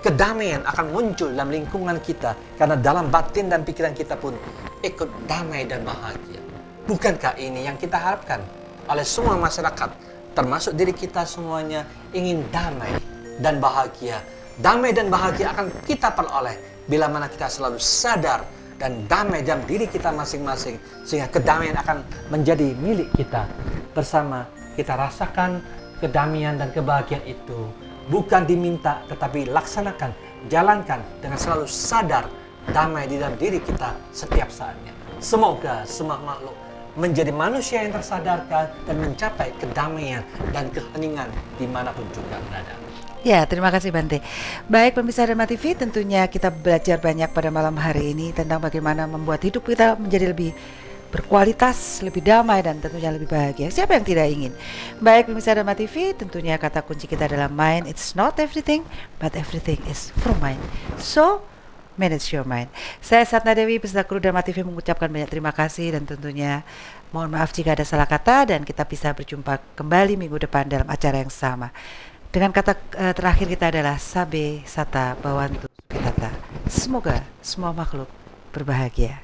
kedamaian akan muncul dalam lingkungan kita karena dalam batin dan pikiran kita pun ikut damai dan bahagia. Bukankah ini yang kita harapkan oleh semua masyarakat, termasuk diri kita semuanya ingin damai dan bahagia. Damai dan bahagia akan kita peroleh bila mana kita selalu sadar dan damai dalam diri kita masing-masing, sehingga kedamaian akan menjadi milik kita. Bersama kita rasakan kedamaian dan kebahagiaan itu bukan diminta, tetapi laksanakan, jalankan dengan selalu sadar damai di dalam diri kita setiap saatnya. Semoga semua makhluk menjadi manusia yang tersadarkan dan mencapai kedamaian dan keheningan dimanapun juga berada. Ya, terima kasih Bante. Baik pemirsa Dharma TV, tentunya kita belajar banyak pada malam hari ini tentang bagaimana membuat hidup kita menjadi lebih berkualitas, lebih damai dan tentunya lebih bahagia. Siapa yang tidak ingin? Baik pemirsa Dharma TV, tentunya kata kunci kita adalah mind. It's not everything, but everything is from mind. So, manage your mind. Saya Satna Dewi, peserta kru Dharma TV mengucapkan banyak terima kasih dan tentunya mohon maaf jika ada salah kata, dan kita bisa berjumpa kembali minggu depan dalam acara yang sama. Dengan kata terakhir kita adalah Sabe Sata Bawantu Sukitata. Semoga semua makhluk berbahagia.